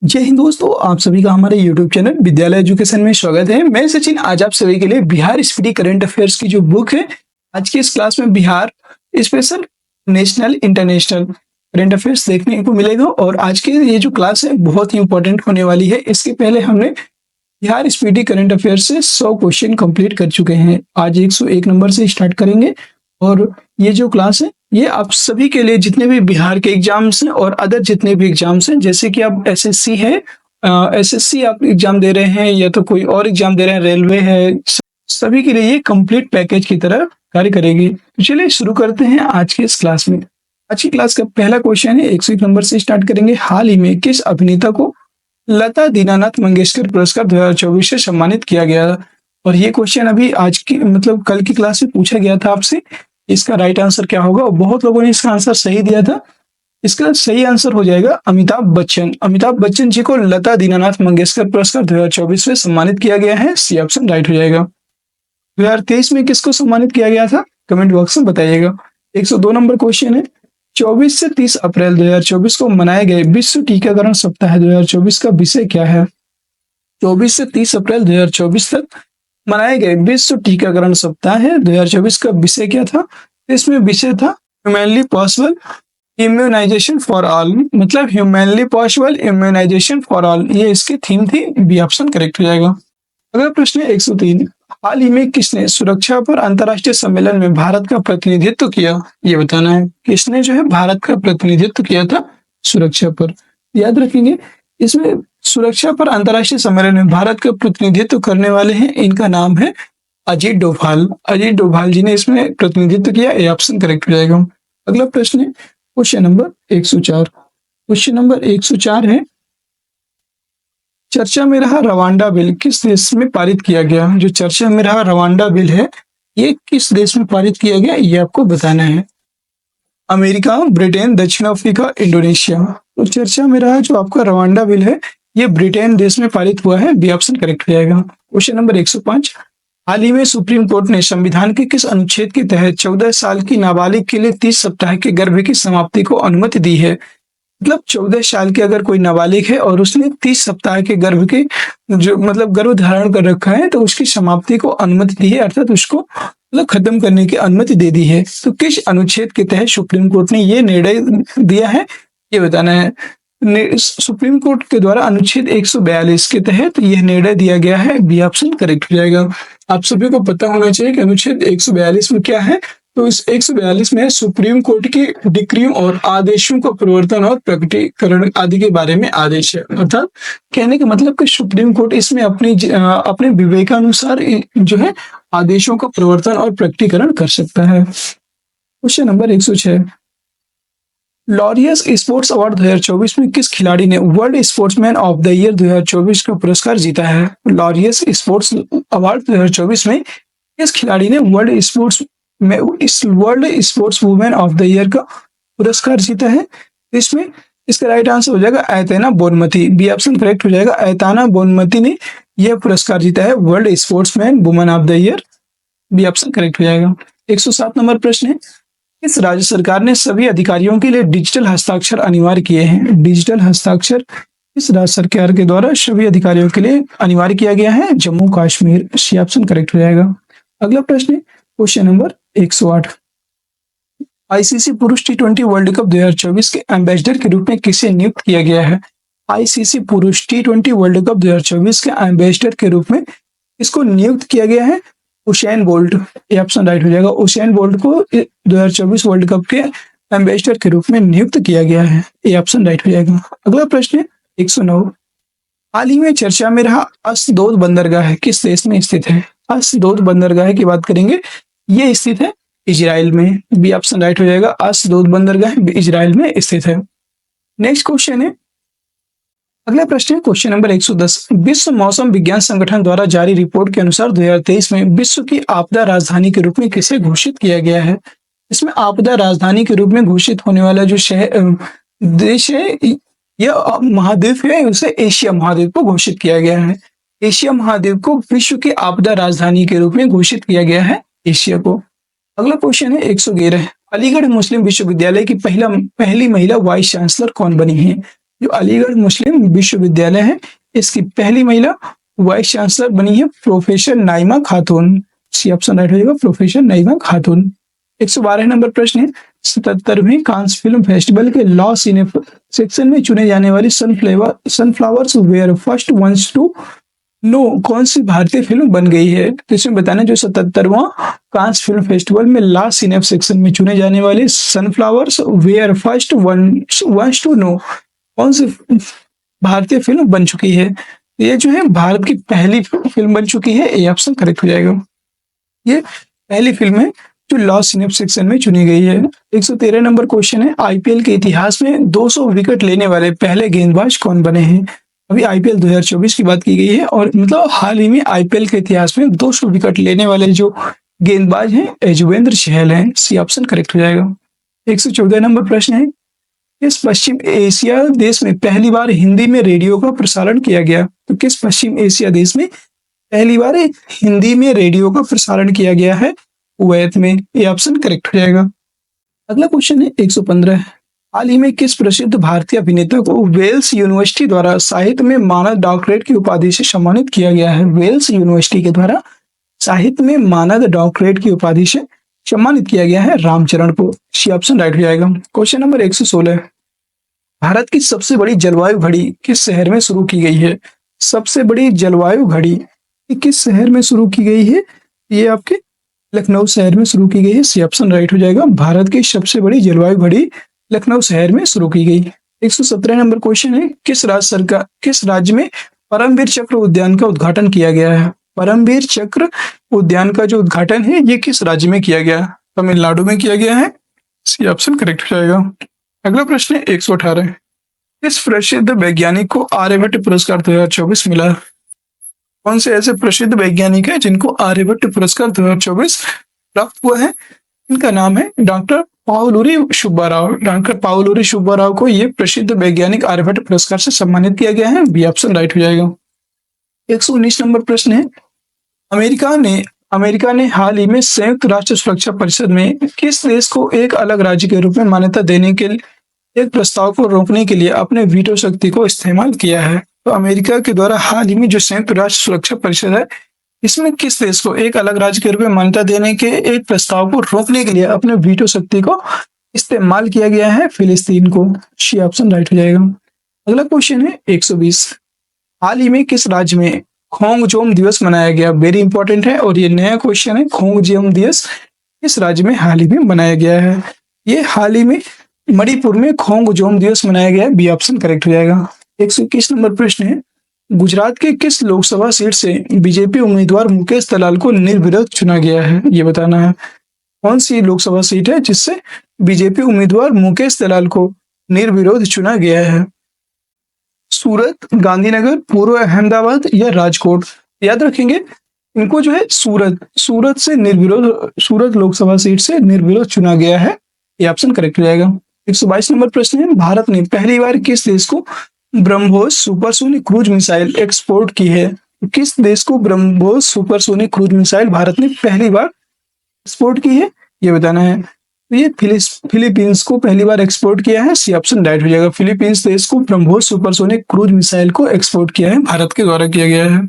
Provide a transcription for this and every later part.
जय हिंद दोस्तों, आप सभी का हमारे YouTube चैनल विद्यालय एजुकेशन में स्वागत है। मैं सचिन आज आप सभी के लिए बिहार स्पीडी करंट अफेयर्स की जो बुक है, आज की इस क्लास में Bihar special national international current affairs देखने को मिलेगा। और आज की ये जो क्लास है बहुत ही इंपॉर्टेंट होने वाली है। इसके पहले हमने बिहार स्पीडी करंट अफेयर्स से 100 क्वेश्चन कंप्लीट कर चुके हैं। आज 101 नंबर से स्टार्ट करेंगे और ये जो क्लास है ये आप सभी के लिए जितने भी बिहार के एग्जाम्स हैं और अदर जितने भी एग्जाम्स हैं, जैसे कि आप एसएससी है, एसएससी आप एग्जाम दे रहे हैं या तो कोई और एग्जाम दे रहे हैं, रेलवे है, सभी के लिए ये कंप्लीट पैकेज की तरह कार्य करेगी। तो चलिए शुरू करते हैं आज के इस क्लास में। आज की क्लास का पहला क्वेश्चन है, 101 नंबर से स्टार्ट करेंगे। हाल ही में किस अभिनेता को लता दीनानाथ मंगेशकर पुरस्कार 2024 से सम्मानित किया गया? और ये क्वेश्चन अभी आज की मतलब कल की क्लास में पूछा गया था आपसे। इसका राइट आंसर क्या होगा? और बहुत लोगों ने इसका आंसर सही दिया था। इसका सही आंसर हो जाएगा अमिताभ बच्चन। अमिताभ बच्चन जी को लता दीनानाथ मंगेशकर पुरस्कार 2024 में सम्मानित किया गया है। सी ऑप्शन राइट हो जाएगा। 2023 में किसको सम्मानित किया गया था? कमेंट बॉक्स में बताइएगा। 102 नंबर क्वेश्चन है, 24 से 30 अप्रैल 2024 को मनाए गए विश्व टीकाकरण सप्ताह 2024 का विषय क्या है? 24 से 30 अप्रैल 2024 तक मनाए गए विश्व टीकाकरण सप्ताह है 2024 का विषय क्या था? इसमें विषय था humanly possible immunisation for all, मतलब humanly possible immunisation for all, ये इसकी थीम थी। बी ऑप्शन करेक्ट हो जाएगा। अगला प्रश्न है 103, हाल ही में किसने सुरक्षा पर अंतर्राष्ट्रीय सम्मेलन में भारत का प्रतिनिधित्व किया? ये बताना है किसने जो है भारत का प्रतिनिधित्व किया था सुरक्षा पर। याद रखेंगे इसमें सुरक्षा पर अंतर्राष्ट्रीय सम्मेलन में भारत का प्रतिनिधित्व करने वाले हैं, इनका नाम है अजीत डोभाल। अजीत डोभाल जी ने इसमें प्रतिनिधित्व किया। ए ऑप्शन करेक्ट हो जाएगा। अगला प्रश्न है क्वेश्चन नंबर 104। क्वेश्चन नंबर 104 है, चर्चा में रहा रवांडा बिल किस देश में पारित किया गया? जो चर्चा में रहा रवांडा बिल है ये किस देश में पारित किया गया, ये आपको बताना है। अमेरिका, ब्रिटेन, दक्षिण अफ्रीका, इंडोनेशिया। तो चर्चा में रहा जो आपका रवांडा बिल है ये ब्रिटेन देश में पारित हुआ है। बी ऑप्शन करेक्ट हो जाएगा। क्वेश्चन नंबर 105, हाल ही में सुप्रीम कोर्ट ने संविधान के किस अनुच्छेद के तहत 14 साल की नाबालिग के लिए 30 सप्ताह के गर्भ की समाप्ति को अनुमति दी है? मतलब 14 साल की अगर कोई नाबालिग है और उसने 30 सप्ताह के गर्भ के जो मतलब गर्भ धारण कर रखा है तो उसकी समाप्ति को अनुमति दी है, अर्थात उसको मतलब खत्म करने की अनुमति दे दी है। तो किस अनुच्छेद के तहत सुप्रीम कोर्ट ने ये निर्णय दिया है, ये बताना है। सुप्रीम कोर्ट के द्वारा अनुच्छेद 142 के तहत यह निर्णय दिया गया है। बी ऑप्शन करेक्ट हो जाएगा। आप सभी को पता होना चाहिए कि अनुच्छेद 142 में क्या है। तो इस 142 में सुप्रीम कोर्ट की डिक्रियों और आदेशों का प्रवर्तन और प्रकटीकरण आदि के बारे में आदेश है। अर्थात कहने का मतलब कि सुप्रीम कोर्ट इसमें अपने विवेकानुसार जो है आदेशों का प्रवर्तन और प्रकटीकरण कर सकता है। Question number 106, Laureus sports award 2024 में किस खिलाड़ी ने world sportsman of the year 2024 का पुरस्कार जीता है? लॉरियस स्पोर्ट्स अवार्ड 2024 में किस खिलाड़ी ने world sports women of the year का पुरस्कार जीता है? इसमें इसका राइट आंसर हो जाएगा Aitana Bonmati. B option correct हो जाएगा। ऐताना बोनमती ने यह पुरस्कार जीता है world sportsman women of the year. B option correct हो जाएगा। 107 नंबर प्रश्न है, किस राज्य सरकार ने सभी अधिकारियों के लिए डिजिटल हस्ताक्षर अनिवार्य किए हैं? डिजिटल हस्ताक्षर किस राज्य सरकार के द्वारा सभी अधिकारियों के लिए अनिवार्य किया गया है? Jammu Kashmir. C option correct हो जाएगा। अगला प्रश्न है क्वेश्चन नंबर 108, आईसीसी पुरुष टी20 वर्ल्ड कप 2024 के एम्बेसडर के रूप में किसे नियुक्त किया गया है? आईसीसी पुरुष टी20 वर्ल्ड कप 2024 के एम्बेसडर के रूप में इसको नियुक्त किया गया है उसेन बोल्ट। ये ऑप्शन राइट हो जाएगा। उसेन बोल्ट को 2024 वर्ल्ड कप के एम्बेसडर के रूप में नियुक्त किया गया है। ये ऑप्शन राइट हो जाएगा। अगला प्रश्न है 109, हाल ही में चर्चा में रहा अस्दोद बंदरगाह किस देश में स्थित है? अस्दोद बंदरगाह की बात करेंगे, ये स्थित है इजराइल में। बी ऑप्शन राइट हो जाएगा। अस्दोद बंदरगाह इजराइल में स्थित है। नेक्स्ट क्वेश्चन है, अगला प्रश्न है क्वेश्चन नंबर 110, विश्व मौसम विज्ञान संगठन द्वारा जारी रिपोर्ट के अनुसार 2023 में विश्व की आपदा राजधानी के रूप में किसे घोषित किया गया है? इसमें आपदा राजधानी के रूप में घोषित होने वाला जो देश है यह महाद्वीप है, उसे एशिया महाद्वीप को घोषित किया गया है। एशिया महाद्वीप को विश्व की आपदा राजधानी के रूप में घोषित किया गया है, एशिया को। अगला क्वेश्चन है 111, अलीगढ़ मुस्लिम विश्वविद्यालय की पहली महिला वाइस चांसलर कौन बनी है? जो अलीगढ़ मुस्लिम विश्वविद्यालय है, इसकी पहली महिला वाइस चांसलर बनी है प्रोफेसर नाइमा खातून। सी ऑप्शन राइट हो जाएगा, प्रोफेसर नाइमा खातून। 112 नंबर प्रश्न है, 77वें कांस फिल्म फेस्टिवल के लॉ सिने सेक्शन में चुने जाने वाली sunflowers were first ones to know कौन सी भारतीय फिल्म बन गई है? तो इसमें बताना, जो 77वां कांस फिल्म फेस्टिवल में ला सिनेप सेक्शन में चुने जाने वाले sunflowers were first ones to know कौन सी भारतीय फिल्म बन चुकी है? ये जो है भारत की पहली फिल्म बन चुकी है, ये ऑप्शन करेक्ट हो जाएगा। ये पहली फिल्म है जो लॉ सिनेप सेक्शन में चुनी गई है। 113 नंबर क्वेश्चन है, आईपीएल के इतिहास में 200 विकेट लेने वाले पहले गेंदबाज कौन बने हैं? अभी आईपीएल 2024 की बात की गई है और मतलब हाल ही में आईपीएल के इतिहास में 200 विकेट लेने वाले जो गेंदबाज हैं यजुवेंद्र चहल हैं। सी ऑप्शन करेक्ट हो जाएगा। 114 नंबर प्रश्न है, किस पश्चिम एशिया देश में पहली बार हिंदी में रेडियो का प्रसारण किया गया? तो किस पश्चिम एशिया देश में पहली बार हिंदी में रेडियो का प्रसारण किया गया है? कुवैत में। ये ऑप्शन करेक्ट हो जाएगा। अगला क्वेश्चन है 115, हाल ही में किस प्रसिद्ध भारतीय अभिनेता को वेल्स यूनिवर्सिटी द्वारा साहित्य में मानद डॉक्टरेट की उपाधि से सम्मानित किया गया है? वेल्स यूनिवर्सिटी के द्वारा साहित्य में मानद डॉक्टरेट की उपाधि से सम्मानित किया गया है रामचरण को। सी ऑप्शन राइट हो जाएगा। क्वेश्चन नंबर 116, भारत की सबसे बड़ी जलवायु घड़ी किस शहर में शुरू की गई है? सबसे बड़ी जलवायु घड़ी किस शहर में शुरू की गई है? ये आपके लखनऊ शहर में शुरू की गई है। सी ऑप्शन राइट हो जाएगा। भारत की सबसे बड़ी जलवायु घड़ी लखनऊ शहर में शुरू की गई। 117 नंबर क्वेश्चन है, किस राज्य में परमवीर चक्र उद्यान का उद्घाटन किया गया है? परमवीर चक्र उद्यान का जो उद्घाटन है ये किस राज्य में किया गया? तमिलनाडु में किया गया है। सी ऑप्शन करेक्ट हो जाएगा। अगला प्रश्न है 118, किस प्रसिद्ध वैज्ञानिक को आर्यभट्ट पुरस्कार 2024 मिला? कौन से ऐसे प्रसिद्ध वैज्ञानिक हैं जिनको आर्यभट्ट पुरस्कार 2024 प्राप्त हुआ है? इनका नाम है डॉक्टर पाउलुरी सुब्बाराव। डॉक्टर पाउलुरी सुब्बाराव को ये प्रसिद्ध वैज्ञानिक आर्यभट्ट पुरस्कार से सम्मानित किया गया है। बी ऑप्शन राइट हो जाएगा। 119 नंबर प्रश्न है, अमेरिका ने हाल ही में संयुक्त राष्ट्र सुरक्षा परिषद में किस देश को एक अलग राज्य के रूप में मान्यता देने के लिए एक प्रस्ताव को रोकने के लिए अपने वीटो शक्ति को इस्तेमाल किया है? तो अमेरिका के द्वारा हाल ही में जो संयुक्त राष्ट्र सुरक्षा परिषद है, इसमें किस देश को एक अलग राज्य के रूप में मान्यता देने के एक प्रस्ताव को रोकने के लिए अपने वीटो शक्ति को इस्तेमाल किया गया है? फिलिस्तीन को। सी ऑप्शन राइट हो जाएगा। अगला क्वेश्चन है 120, हाल ही में किस राज्य में खोंगजोम दिवस मनाया गया? वेरी इंपॉर्टेंट है और ये नया क्वेश्चन है। खोंगजोम दिवस किस राज्य में हाल ही में मनाया गया है? ये हाल ही में मणिपुर में खोंगजोम दिवस मनाया गया है। बी ऑप्शन करेक्ट हो जाएगा। 121 नंबर प्रश्न है, गुजरात के किस लोकसभा सीट से बीजेपी उम्मीदवार मुकेश दलाल को निर्विरोध चुना गया है? ये बताना है। कौन सी लोकसभा सीट है जिससे बीजेपी उम्मीदवार मुकेश दलाल को निर्विरोध चुना गया है? सूरत, गांधीनगर, पूर्व अहमदाबाद या राजकोट? याद रखेंगे इनको जो है सूरत से निर्विरोध, सूरत लोकसभा सीट से निर्विरोध चुना गया है। ये ऑप्शन करेक्ट हो जाएगा। 122 नंबर प्रश्न है, भारत ने पहली बार किस देश को BrahMos supersonic cruise missile export की है? किस देश को BrahMos supersonic cruise missile Bharat ने पहली बार एक्सपोर्ट की है? ये बताना है। तो ये फिलीपींस को पहली बार एक्सपोर्ट किया है। सी ऑप्शन राइट हो जाएगा। फिलीपींस देश को ब्रह्मोस सुपरसोनिक क्रूज मिसाइल को एक्सपोर्ट किया है, भारत के द्वारा किया गया है।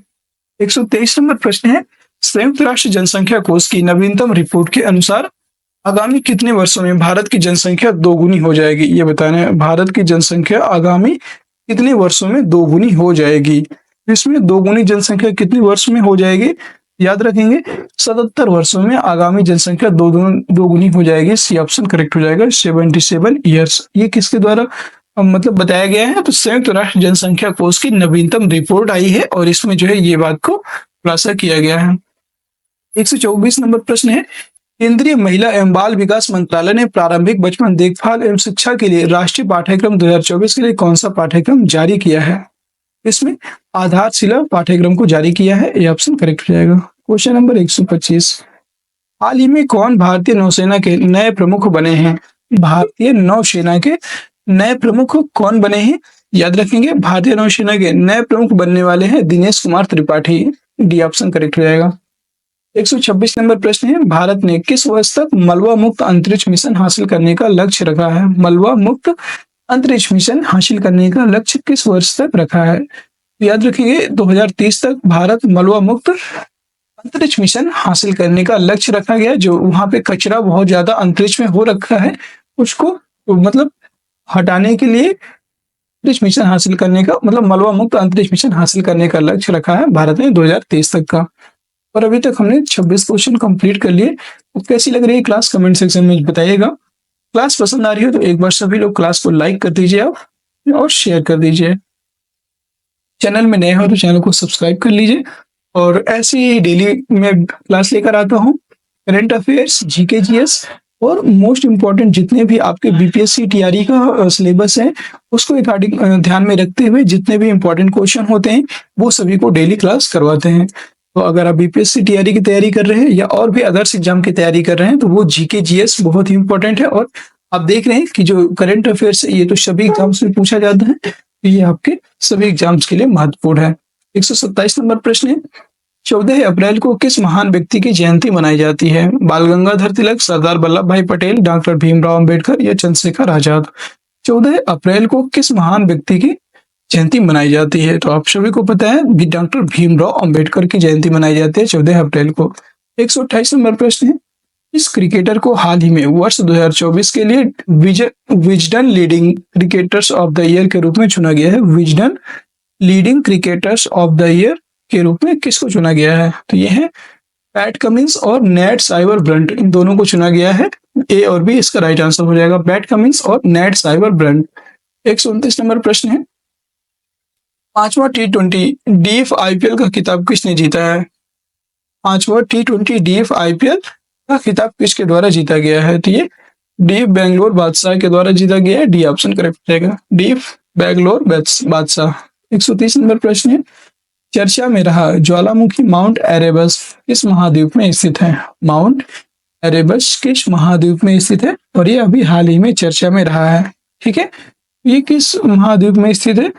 123 नंबर प्रश्न है, संयुक्त राष्ट्र जनसंख्या कोष की नवीनतम रिपोर्ट के अनुसार आगामी कितने वर्षों में भारत की जनसंख्या दोगुनी हो जाएगी? ये बताना है। भारत की जनसंख्या आगामी कितने वर्षों में दोगुनी हो जाएगी? इसमें दोगुनी जनसंख्या कितने वर्ष में हो जाएगी? याद रखेंगे 77 वर्षों में आगामी जनसंख्या दोगुनी हो जाएगी। सी ऑप्शन करेक्ट हो जाएगा। 77 ईयर्स। ये किसके द्वारा मतलब बताया गया है? तो संयुक्त राष्ट्र जनसंख्या कोष की नवीनतम रिपोर्ट आई है और इसमें जो है ये बात को खुलासा किया गया है। 124 नंबर प्रश्न है, केंद्रीय महिला एवं बाल विकास मंत्रालय ने प्रारंभिक बचपन देखभाल एवं शिक्षा के लिए राष्ट्रीय पाठ्यक्रम 2024 के लिए कौन सा पाठ्यक्रम जारी किया है? इसमें आधारशिला पाठ्यक्रम को जारी किया है। ये ऑप्शन करेक्ट हो जाएगा। क्वेश्चन नंबर 125, हाल ही में कौन भारतीय नौसेना के नए प्रमुख बने हैं? भारतीय नौसेना के नए प्रमुख कौन बने हैं? याद रखेंगे भारतीय नौसेना के नए प्रमुख बनने वाले हैं Dinesh Kumar Tripathi. D option correct हो जाएगा। 126 नंबर प्रश्न है, भारत ने किस वर्ष तक मलबा मुक्त अंतरिक्ष मिशन हासिल करने का लक्ष्य रखा है? मलबा मुक्त अंतरिक्ष मिशन हासिल करने का लक्ष्य किस वर्ष तक रखा है? तो याद रखेंगे 2030 तक भारत मलबा मुक्त अंतरिक्ष मिशन हासिल करने का लक्ष्य रखा गया है। जो वहां पे कचरा बहुत ज्यादा अंतरिक्ष में हो रखा है, उसको मतलब हटाने के लिए अंतरिक्ष मिशन हासिल करने का मतलब मलबा मुक्त अंतरिक्ष मिशन हासिल करने का लक्ष्य रखा है भारत ने 2023 तक का। और अभी तक हमने 26 क्वेश्चन कंप्लीट कर लिए। तो कैसी लग रही है क्लास, कमेंट सेक्शन में बताइएगा। क्लास पसंद आ रही हो तो एक बार सभी लोग क्लास को लाइक कर दीजिए आप और शेयर कर दीजिए। चैनल में नए हो तो चैनल को सब्सक्राइब कर लीजिए। और ऐसे ही डेली मैं क्लास लेकर आता हूँ, करंट अफेयर्स, जीके, जीएस और मोस्ट इम्पोर्टेंट जितने भी आपके बीपीएससी टीआरई का सिलेबस है उसको अकॉर्डिंग ध्यान में रखते हुए जितने भी इम्पोर्टेंट क्वेश्चन होते हैं वो सभी को डेली क्लास करवाते हैं। तो अगर आप बीपीएससी टीआरई की तैयारी कर रहे हैं या और भी अदर्स एग्जाम की तैयारी कर रहे हैं तो वो जीके जीएस बहुत ही इंपॉर्टेंट है। और आप देख रहे हैं कि जो करंट अफेयर्स है ये तो सभी एग्जाम्स में पूछा जाता है, तो ये आपके सभी एग्जाम्स के लिए महत्वपूर्ण है। 127 नंबर प्रश्न है, 14 अप्रैल को किस महान व्यक्ति की जयंती मनाई जाती है? बाल गंगाधर तिलक, सरदार वल्लभ भाई पटेल, डॉक्टर भीमराव अंबेडकर या चंद्रशेखर आजाद? 14 अप्रैल को किस महान व्यक्ति की जयंती मनाई जाती है? तो आप सभी को पता है कि डॉक्टर भीमराव अंबेडकर की जयंती मनाई जाती है 14 अप्रैल को। 128 नंबर प्रश्न है, इस क्रिकेटर को हाल ही में वर्ष 2024 के लिए Wisden leading cricketers of the year के रूप में चुना गया है। Wisden leading cricketers of the year के रूप में किसको चुना गया है? तो ये है पैट कमिंस और नेट साइबर ब्रंट, इन दोनों को चुना गया है। ए और बी इसका राइट आंसर हो जाएगा, पैट कमिंस और नेट साइबर ब्रंट। 129 नंबर प्रश्न है, 5वां T20 डीएफ आईपीएल का खिताब किसने जीता है? 5वां T20 डीएफ आईपीएल का खिताब किसके द्वारा जीता गया है? तो ये डीएफ बेंगलोर बादशाह के द्वारा जीता गया है। डी ऑप्शन करेक्ट रहेगा, डीएफ बेंगलोर बादशाह। 130 नंबर प्रश्न है, चर्चा में रहा ज्वालामुखी माउंट एरेबस किस महाद्वीप में स्थित है? माउंट एरेबस किस महाद्वीप में स्थित है? और ये अभी हाल ही में चर्चा में रहा है। ठीक है, ये किस महाद्वीप में स्थित है?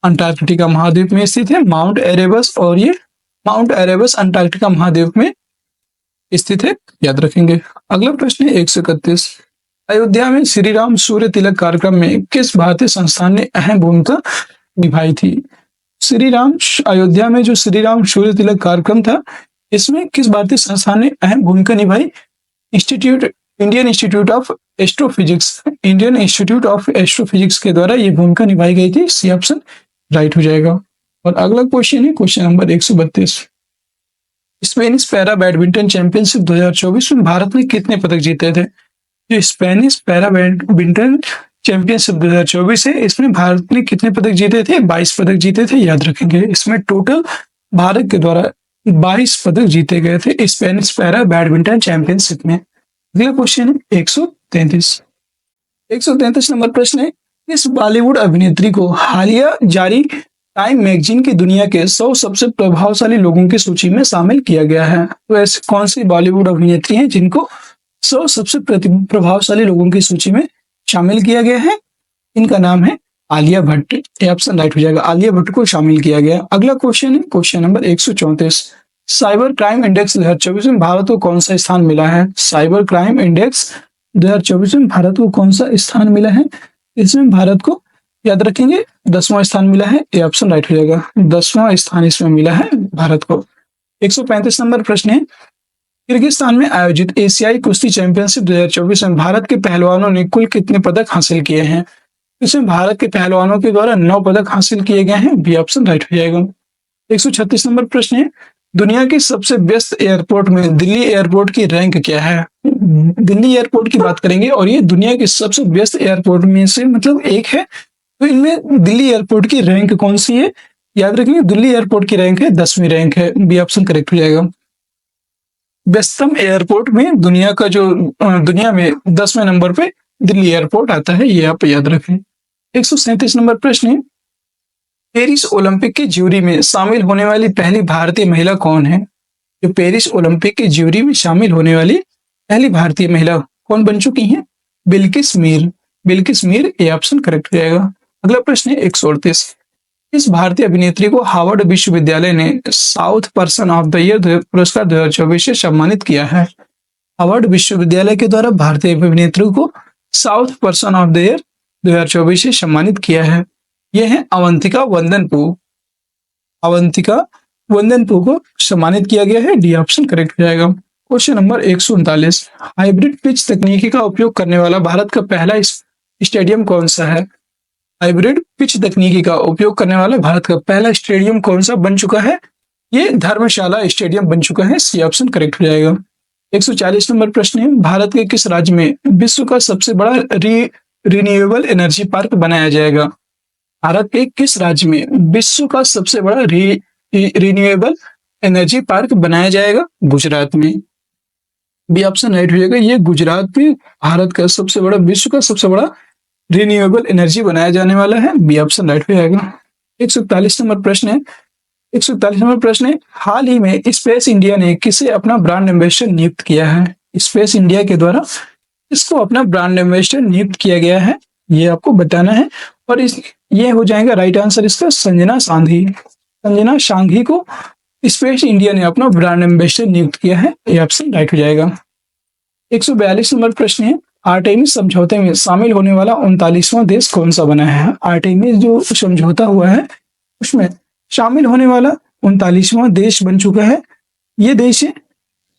अंटार्कटिका महाद्वीप में स्थित है माउंट एरेबस, और ये माउंट एरेबस अंटार्कटिका महाद्वीप में स्थित है, याद रखेंगे। अगला प्रश्न है 131, अयोध्या में श्री राम सूर्य तिलक कार्यक्रम में किस भारतीय संस्थान ने अहम भूमिका निभाई थी? श्री राम अयोध्या में जो श्री राम सूर्य तिलक कार्यक्रम था इसमें किस भारतीय संस्थान ने अहम भूमिका निभाई? Indian institute of astrophysics, Indian institute of astrophysics के द्वारा ये भूमिका निभाई गई थी। सी ऑप्शन राइट हो जाएगा। और अगला क्वेश्चन है question number 132, Spanish para badminton championship 2024 में भारत ने कितने पदक जीते थे? जो स्पेनिश पैरा बैडमिंटन चैंपियनशिप 2024 है इसमें भारत ने कितने पदक जीते थे? 22 पदक जीते थे, याद रखेंगे। इसमें टोटल भारत के द्वारा 22 पदक जीते गए थे स्पेनिश पैरा बैडमिंटन चैंपियनशिप में। अगला क्वेश्चन है 133 नंबर प्रश्न है, इस बॉलीवुड अभिनेत्री को हालिया जारी टाइम मैगजीन की दुनिया के 100 सबसे प्रभावशाली लोगों की सूची में शामिल किया गया है? तो ऐसे कौन सी बॉलीवुड अभिनेत्री हैं जिनको 100 सबसे प्रभावशाली लोगों की सूची में शामिल किया गया है? इनका नाम है आलिया भट्ट। ये ऑप्शन राइट हो जाएगा, आलिया भट्ट को शामिल किया गया। अगला क्वेश्चन है question number 134, cyber crime index 2024 में भारत को कौन सा स्थान मिला है? साइबर क्राइम इंडेक्स 2024 में भारत को कौन सा स्थान मिला है? इसमें भारत को, याद रखेंगे, 10वां स्थान मिला है। ये ऑप्शन राइट हो जाएगा, 10वां स्थान इसमें मिला है भारत को। 135 नंबर प्रश्न है, किर्गिस्तान में आयोजित एशियाई कुश्ती चैंपियनशिप 2024 में भारत के पहलवानों ने कुल कितने पदक हासिल किए हैं? इसमें भारत के पहलवानों के द्वारा 9 पदक हासिल किए गए हैं। बी ऑप्शन राइट हो जाएगा। 136 नंबर प्रश्न है, दुनिया के सबसे व्यस्त एयरपोर्ट में दिल्ली एयरपोर्ट की रैंक क्या है? दिल्ली एयरपोर्ट की बात करेंगे और ये दुनिया के सबसे व्यस्त एयरपोर्ट में से मतलब एक है। तो इनमें दिल्ली एयरपोर्ट की रैंक कौन सी है? याद रखेंगे, दिल्ली एयरपोर्ट की रैंक है 10वीं रैंक है। बी ऑप्शन करेक्ट हो जाएगा। व्यस्तम एयरपोर्ट में दुनिया का जो दुनिया में 10वें नंबर पे दिल्ली एयरपोर्ट आता है, ये आप याद रखें। 137 नंबर प्रश्न है, पेरिस ओलंपिक के ज्यूरी में शामिल होने वाली पहली भारतीय महिला कौन है? जो पेरिस ओलंपिक के ज्यूरी में शामिल होने वाली पहली भारतीय महिला कौन बन चुकी हैं? बिल्किस मीर। बिल्किस मीर, ये ऑप्शन करेक्ट हो जाएगा। अगला प्रश्न है 138, इस भारतीय अभिनेत्री को हार्वर्ड विश्वविद्यालय ने south person of the year पुरस्कार 2024 से सम्मानित किया है? हार्वर्ड विश्वविद्यालय के द्वारा भारतीय अभिनेत्री को south person of the year 2024 से सम्मानित किया है। ये है अवंतिका वंदनपु। अवंतिका वंदनपु को सम्मानित किया गया है। डी ऑप्शन करेक्ट हो जाएगा। क्वेश्चन नंबर 139, हाइब्रिड पिच तकनीकी का उपयोग करने वाला भारत का पहला स्टेडियम कौन सा है? हाइब्रिड पिच तकनीकी का उपयोग करने वाला भारत का पहला स्टेडियम कौन सा बन चुका है? ये धर्मशाला स्टेडियम बन चुका है। सी ऑप्शन करेक्ट हो जाएगा। 140 नंबर प्रश्न है, भारत के किस राज्य में विश्व का सबसे बड़ा रिन्यूएबल एनर्जी पार्क बनाया जाएगा? भारत के किस राज्य में विश्व का सबसे बड़ा रिन्यूएबल एनर्जी पार्क बनाया जाएगा? गुजरात में। बी ऑप्शन राइट हो जाएगा। ये गुजरात में भारत का सबसे बड़ा, विश्व का सबसे बड़ा रिन्यूएबल एनर्जी बनाया जाने वाला है। बी ऑप्शन राइट हो जाएगा। 141 नंबर प्रश्न है, 141 नंबर प्रश्न है, हाल ही में स्पेस इंडिया ने किसे अपना ब्रांड एम्बेसडर नियुक्त किया है? स्पेस इंडिया के द्वारा इसको अपना ब्रांड एम्बेसडर नियुक्त किया गया है, ये आपको बताना है। और ये हो जाएगा राइट आंसर इसका संजना सांघी। संजना सांघी को स्पेस इंडिया ने अपना ब्रांड एम्बेसडर नियुक्त किया है। ये ऑप्शन राइट हो जाएगा। 142 नंबर प्रश्न है, आर्टेमिस समझौते में शामिल होने वाला 39वां देश कौन सा बना है? आर्टेमिस जो समझौता हुआ है उसमें शामिल होने वाला 39वां देश बन चुका है। ये देश है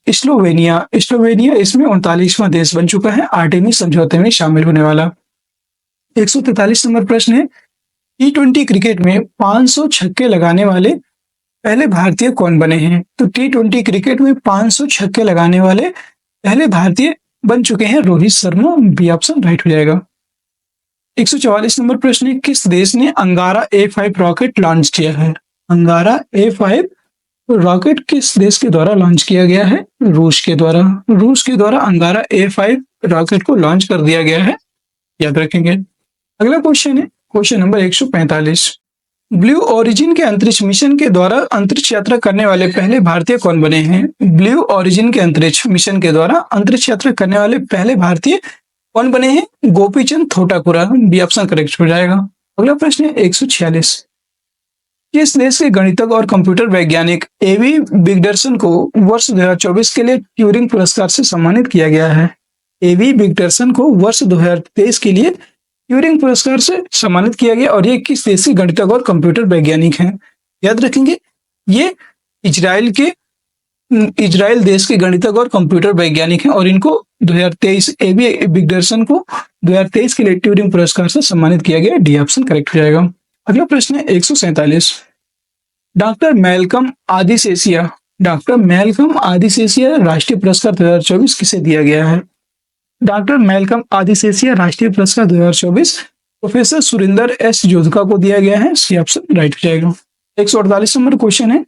स्लोवेनिया। स्लोवेनिया इसमें 39वां देश बन चुका है आर्टेमिस समझौते में शामिल होने वाला। 143 नंबर प्रश्न है, T20 क्रिकेट में 500 छक्के लगाने वाले पहले भारतीय कौन बने हैं? तो T20 क्रिकेट में 500 छक्के लगाने वाले पहले भारतीय बन चुके हैं Rohit Sharma. B option right हो जाएगा। 144 नंबर प्रश्न है, किस देश ने अंगारा A5 रॉकेट लॉन्च किया है? अंगारा A5 रॉकेट किस देश के द्वारा लॉन्च किया गया है? रूस के द्वारा। रूस के द्वारा अंगारा A5 रॉकेट को लॉन्च कर दिया गया है, याद रखेंगे। अगला क्वेश्चन है क्वेश्चन नंबर 145, ब्लू ओरिजिन के अंतरिक्ष मिशन के द्वारा अंतरिक्ष यात्रा करने वाले पहले भारतीय कौन बने हैं? ब्लू ओरिजिन के अंतरिक्ष मिशन के द्वारा अंतरिक्ष यात्रा करने वाले पहले भारतीय कौन बने हैं? Gopichand Thotakura. B option correct हो जाएगा। अगला प्रश्न है 146, किस देश के गणितज्ञ और कंप्यूटर वैज्ञानिक एवी बिगडरसन को वर्ष 2024 के लिए ट्यूरिंग पुरस्कार से सम्मानित किया गया है? एवी बिगडरसन को वर्ष 2023 के लिए ट्यूरिंग पुरस्कार से सम्मानित किया गया और ये किस देश के गणितज्ञ और कंप्यूटर वैज्ञानिक हैं? याद रखेंगे, ये इजराइल देश के गणितज्ञ और कंप्यूटर वैज्ञानिक हैं और इनको 2023 एवी बिगडरसन को 2023 के लिए ट्यूरिंग पुरस्कार से सम्मानित किया गया। डी ऑप्शन करेक्ट हो जाएगा। अगला प्रश्न है 147, डॉक्टर मैल्कम आदिसेसिया राष्ट्रीय पुरस्कार 2024 किसे दिया गया है? डॉक्टर मैल्कम आदिसेसिया राष्ट्रीय पुरस्कार 2024 प्रोफेसर सुरिंदर एस जोधका को दिया गया है। सी ऑप्शन राइट हो जाएगा। 148 नंबर क्वेश्चन है,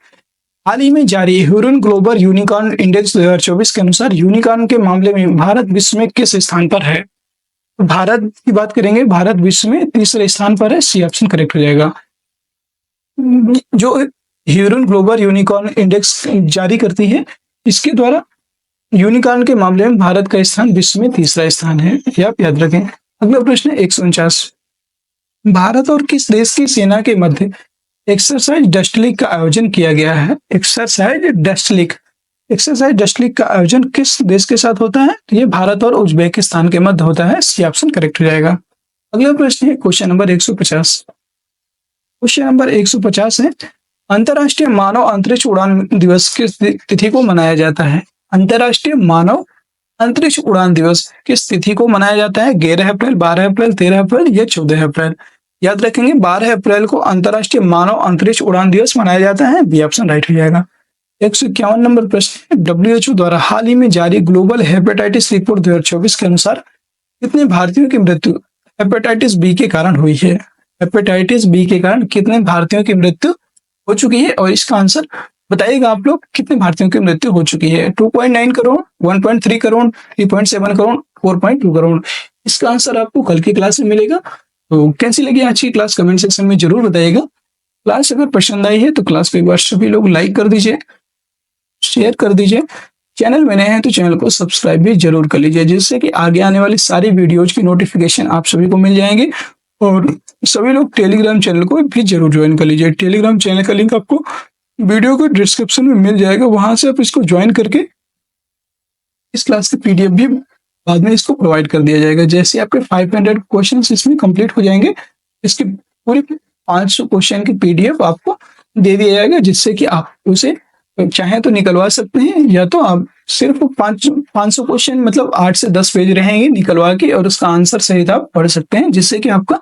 हाल ही में जारी ह्यूरन ग्लोबल यूनिकॉर्न इंडेक्स 2024 के अनुसार यूनिकॉर्न के मामले में भारत विश्व में किस स्थान पर है? भारत की बात करेंगे, भारत विश्व में तीसरे स्थान पर है। सी ऑप्शन करेक्ट हो जाएगा। जो ह्यूरन ग्लोबल यूनिकॉर्न इंडेक्स जारी करती है, इसके द्वारा यूनिकॉर्न के मामले में भारत का स्थान विश्व में तीसरा स्थान है, ये आप याद रखें। अगला प्रश्न है 149, भारत और किस देश की सेना के मध्य एक्सरसाइज डस्ट लीग का आयोजन किया गया है? एक्सरसाइज डस्ट लीग का आयोजन किस देश के साथ होता है? ये भारत और उज्बेकिस्तान के मध्य होता है। सी ऑप्शन करेक्ट हो जाएगा। अगला प्रश्न है क्वेश्चन नंबर 150। क्वेश्चन नंबर 150 है, अंतर्राष्ट्रीय मानव अंतरिक्ष उड़ान दिवस किस तिथि को मनाया जाता है? अंतर्राष्ट्रीय मानव अंतरिक्ष उड़ान दिवस किस तिथि को मनाया जाता है? 11 अप्रैल, 12 अप्रैल, 13 अप्रैल या 14 अप्रैल? याद रखेंगे, 12 अप्रैल को अंतर्राष्ट्रीय मानव अंतरिक्ष उड़ान दिवस मनाया जाता है। बी ऑप्शन राइट हो जाएगा। 151 नंबर प्रश्न है, WHO द्वारा हाल ही में जारी ग्लोबल हेपेटाइटिस रिपोर्ट 2024 के अनुसार कितने भारतीयों की मृत्यु हेपेटाइटिस बी के कारण हुई है? हेपेटाइटिस बी के कारण कितने भारतीयों की मृत्यु हो चुकी है? और इसका आंसर बताइएगा आप लोग, कितने भारतीयों की मृत्यु हो चुकी है? 2.9 करोड़, 1.3 करोड़, 3.7 करोड़, 4.2 करोड़। इसका आंसर आपको कल की क्लास में मिलेगा। तो कैसी लगी आज की क्लास कमेंट सेक्शन में जरूर बताइएगा। क्लास अगर पसंद आई है तो क्लास को एक बार सभी लोग लाइक कर दीजिए, शेयर कर दीजिए। चैनल में नए हैं तो चैनल को सब्सक्राइब भी जरूर कर लीजिए, जिससे कि आगे आने वाली सारी वीडियोज की नोटिफिकेशन आप सभी को मिल जाएंगे। और सभी लोग टेलीग्राम चैनल को भी जरूर ज्वाइन कर लीजिए। टेलीग्राम चैनल का लिंक आपको वीडियो को डिस्क्रिप्शन में मिल जाएगा, वहां से आप इसको ज्वाइन करके इस क्लास के PDF भी बाद में इसको प्रोवाइड कर दिया जाएगा। जैसे आपके 500 क्वेश्चंस इसमें कंप्लीट हो जाएंगे, इसकी पूरी 500 क्वेश्चन की पीडीएफ आपको दे दिया जाएगा, जिससे कि आप उसे चाहे तो निकलवा सकते हैं, या तो आप सिर्फ 500 क्वेश्चन मतलब 8 से 10 पेज रहेंगे निकलवा के, और उसका आंसर सहित आप पढ़ सकते हैं, जिससे कि आपका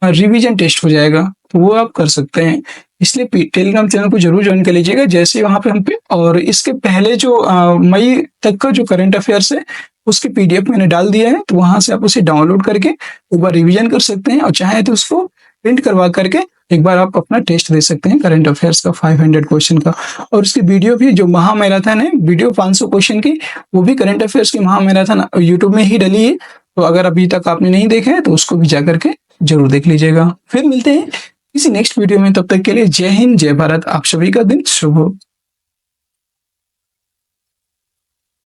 रिवीजन टेस्ट हो जाएगा, तो वो आप कर सकते हैं। इसलिए टेलीग्राम चैनल को जरूर ज्वाइन कर लीजिएगा। जैसे वहां पे हम पे, और इसके पहले जो मई तक का जो करंट अफेयर्स है उसकी पीडीएफ मैंने डाल दिया है, तो वहां से आप उसे डाउनलोड करके एक बार रिवीजन कर सकते हैं, और चाहे तो उसको प्रिंट करवा करके एक बार आप अपना टेस्ट दे सकते हैं करंट अफेयर्स का 500 क्वेश्चन का। और उसकी वीडियो भी, जो महामैराथन है वीडियो 500 क्वेश्चन की, वो भी करंट अफेयर्स की महामैराथन यूट्यूब में ही डली है, तो अगर अभी तक आपने नहीं देखा है तो उसको भी जाकर के जरूर देख लीजिएगा। फिर मिलते हैं किसी नेक्स्ट वीडियो में, तब तक के लिए जय हिंद जय भारत, आप सभी का दिन शुभ हो।